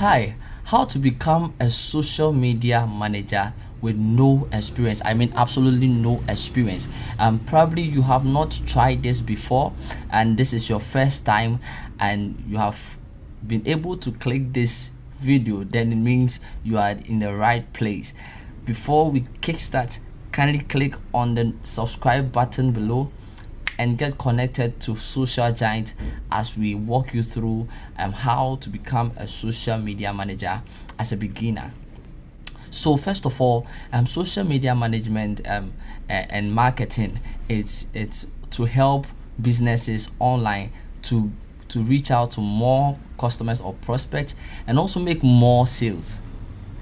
Hi, how to become a social media manager with no experience. I mean, absolutely no experience. Probably you have not tried this before, and this is your first time, and you have been able to click this video, then it means you are in the right place. Before we kickstart, kindly click on the subscribe button below and get connected to Social Giant as we walk you through how to become a social media manager as a beginner. So first of all, social media management and marketing, it's to help businesses online to reach out to more customers or prospects and also make more sales.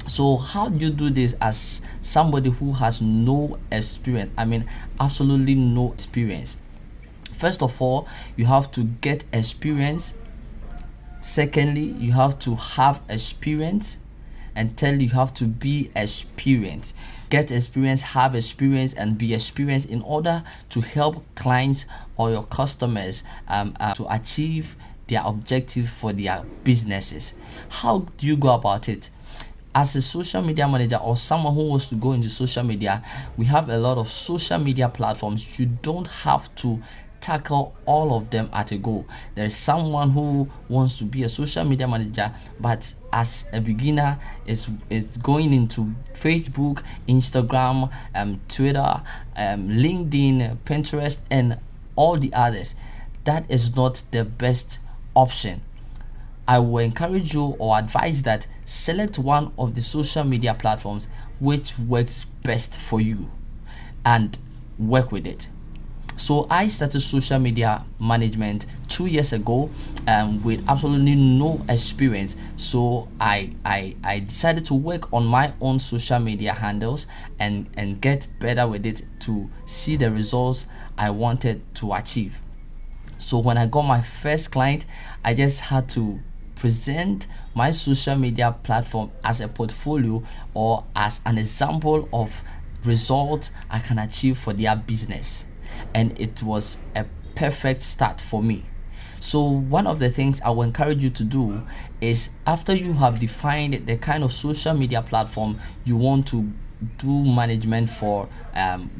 So how do you do this as somebody who has no experience? I mean, absolutely no experience. First of all, you have to get experience. Secondly, you have to have experience. And thirdly, you have to be experienced. Get experience, have experience, and be experienced in order to help clients or your customers to achieve their objective for their businesses. How do you go about it? As a social media manager or someone who wants to go into social media, we have a lot of social media platforms. You don't have to tackle all of them at a go. There is someone who wants to be a social media manager, but as a beginner is going into Facebook, Instagram, Twitter, LinkedIn, Pinterest, and all the others. That is not the best option. I will encourage you or advise that select one of the social media platforms which works best for you and work with it. So I started social media management 2 years ago with absolutely no experience. So I decided to work on my own social media handles and get better with it to see the results I wanted to achieve. So when I got my first client, I just had to present my social media platform as a portfolio or as an example of results I can achieve for their business, and it was a perfect start for me. So one of the things I will encourage you to do is, after you have defined the kind of social media platform you want to do management for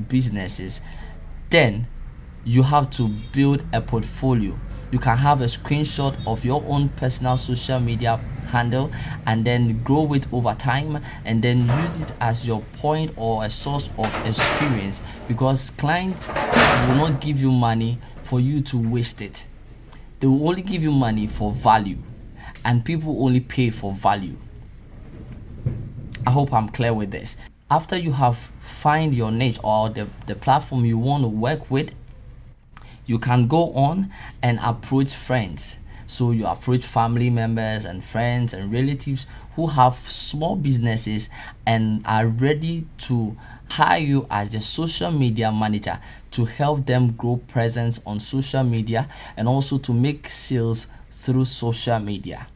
businesses, then you have to build a portfolio. You can have a screenshot of your own personal social media handle and then grow it over time and then use it as your point or a source of experience, because clients will not give you money for you to waste it. They will only give you money for value, and people only pay for value. I hope I'm clear with this. After you have find your niche or the platform you want to work with, you can go on and approach friends. So you approach family members and friends and relatives who have small businesses and are ready to hire you as the social media manager to help them grow presence on social media and also to make sales through social media.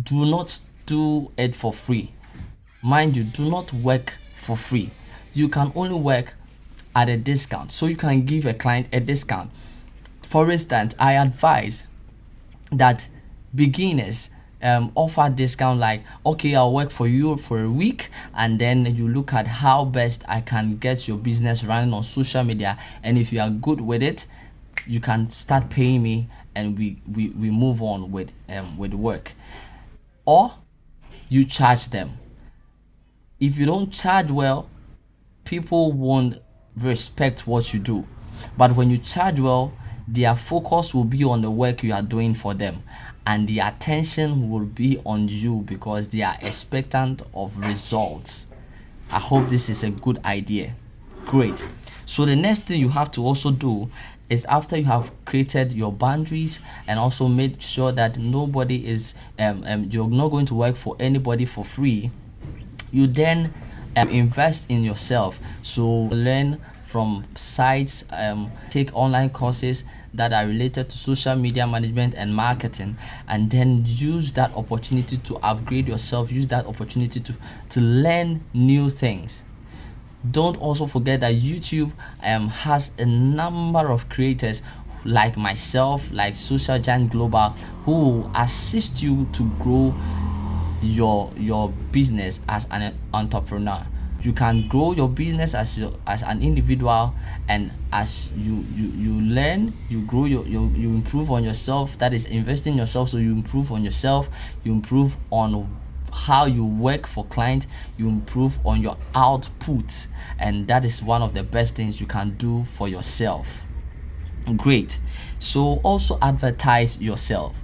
Do not do it for free. Mind you, do not work for free. You can only work at a discount, so you can give a client a discount. For instance, I advise that beginners offer discount, like, okay, I'll work for you for a week, and then you look at how best I can get your business running on social media, and if you are good with it, you can start paying me, and we move on with work. Or you charge them. If you don't charge well, people won't respect what you do. But when you charge well, their focus will be on the work you are doing for them, and the attention will be on you because they are expectant of results. I hope this is a good idea. Great. So the next thing you have to also do is, after you have created your boundaries and also made sure that nobody is you're not going to work for anybody for free, you then invest in yourself. So learn from sites, take online courses that are related to social media management and marketing, and then use that opportunity to upgrade yourself, use that opportunity to learn new things. Don't also forget that YouTube has a number of creators like myself, like Social Giant Global, who will assist you to grow your business as an entrepreneur. You can grow your business as an individual, and as you learn, you grow you improve on yourself. That is, invest in yourself. So you improve on yourself, you improve on how you work for clients, you improve on your output, and that is one of the best things you can do for yourself. Great. So also advertise yourself.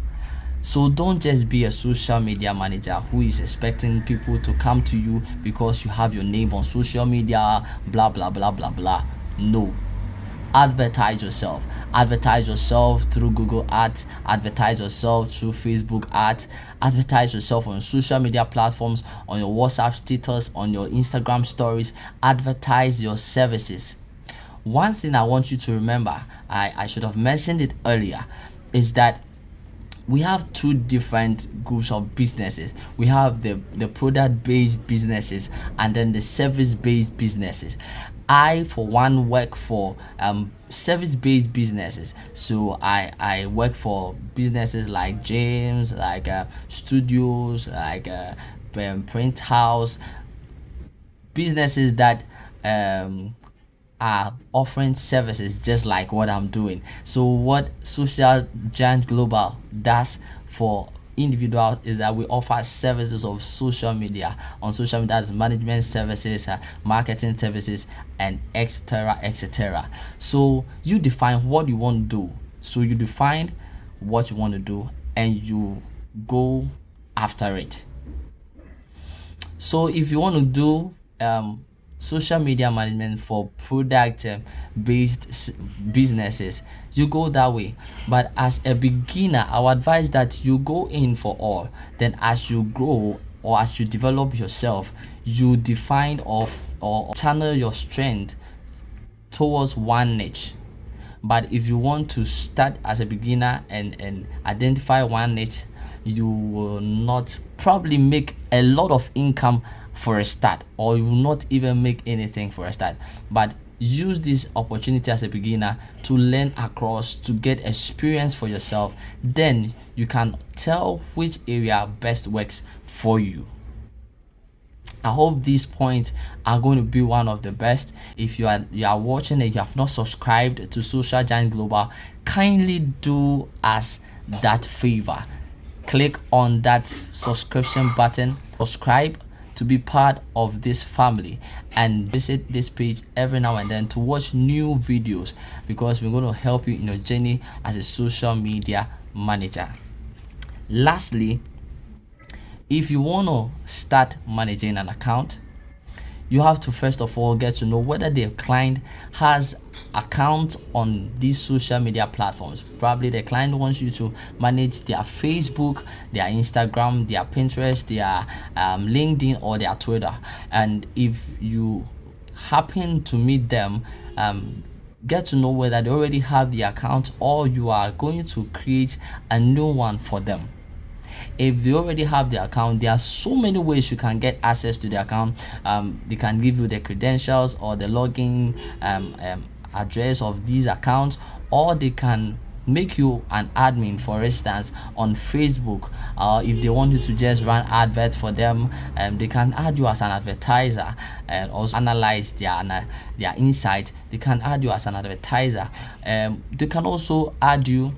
So don't just be a social media manager who is expecting people to come to you because you have your name on social media, blah blah blah blah blah. No. Advertise yourself. Advertise yourself through Google Ads, advertise yourself through Facebook Ads, advertise yourself on social media platforms, on your WhatsApp status, on your Instagram stories. Advertise your services. One thing I want you to remember, I should have mentioned it earlier, is that we have two different groups of businesses. We have the product based businesses and then the service based businesses. I for one work for service based businesses. So I work for businesses like James, like studios, like print house, businesses that are offering services just like what I'm doing. So what Social Giant Global does for individuals is that we offer services of social media. On social media, that's management services, marketing services, and etc etc. So you define what you want to do. So you define what you want to do and you go after it. So if you want to do social media management for product based businesses, you go that way. But as a beginner, I would advise that you go in for all. Then as you grow or as you develop yourself, you define or channel your strength towards one niche. But if you want to start as a beginner and identify one niche, you will not probably make a lot of income for a start, or you will not even make anything for a start. But use this opportunity as a beginner to learn across, to get experience for yourself. Then you can tell which area best works for you. I hope these points are going to be one of the best. If you are watching and you have not subscribed to Social Giant Global, kindly do us that favor. Click on that subscription button, subscribe to be part of this family, and visit this page every now and then to watch new videos, because we're going to help you in your journey as a social media manager. Lastly, if you want to start managing an account, you have to first of all get to know whether the client has accounts on these social media platforms. Probably the client wants you to manage their Facebook, their Instagram, their Pinterest, their LinkedIn, or their Twitter. And if you happen to meet them, get to know whether they already have the account or you are going to create a new one for them. If they already have the account, there are so many ways you can get access to the account. They can give you the credentials or the login address of these accounts, or they can make you an admin, for instance, on Facebook. If they want you to just run adverts for them, they can add you as an advertiser and also analyze their insight. They can add you as an advertiser. They can also add you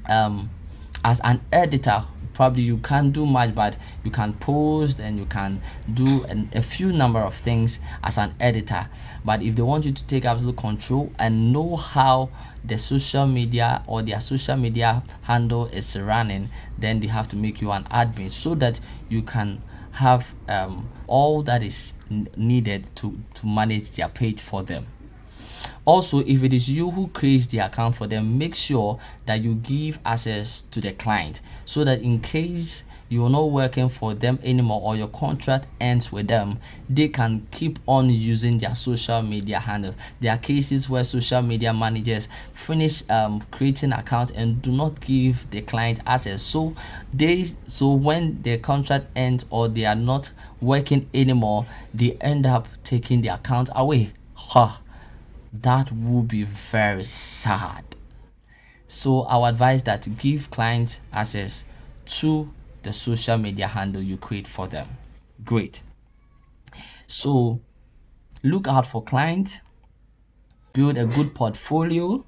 as an editor. Probably you can't do much, but you can post and you can do a few number of things as an editor. But if they want you to take absolute control and know how the social media or their social media handle is running, then they have to make you an admin so that you can have all that is needed to manage their page for them. Also, if it is you who creates the account for them, make sure that you give access to the client, so that in case you're not working for them anymore or your contract ends with them, they can keep on using their social media handle. There are cases where social media managers finish creating accounts and do not give the client access. So when their contract ends or they are not working anymore, they end up taking the account away. That would be very sad. So I would advise that to give clients access to the social media handle you create for them. Great. So look out for clients, build a good portfolio,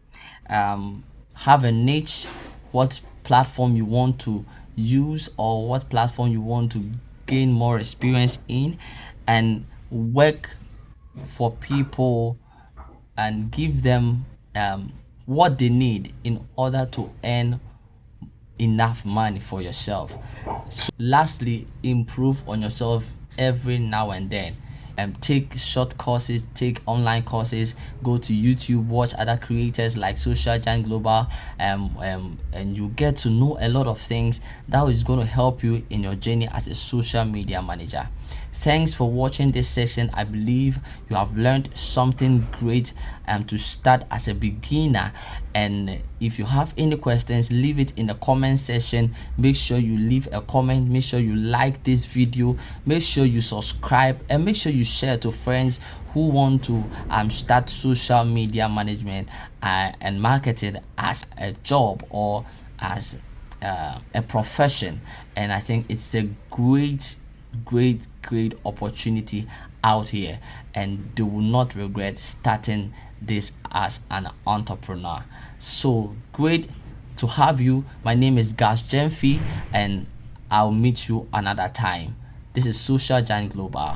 have a niche, what platform you want to use or what platform you want to gain more experience in, and work for people and give them what they need in order to earn enough money for yourself. So lastly, improve on yourself every now and then. Take short courses, take online courses, go to YouTube, watch other creators like Social Giant Global, and you get to know a lot of things that is going to help you in your journey as a social media manager. Thanks for watching this session. I believe you have learned something great to start as a beginner. And if you have any questions, leave it in the comment section. Make sure you leave a comment, make sure you like this video, make sure you subscribe, and make sure you share to friends who want to start social media management and marketing as a job or as a profession. And I think it's a great opportunity out here, and they will not regret starting this as an entrepreneur. So great to have you. My name is Gas Gemfi, and I'll meet you another time. This is Social Giant Global.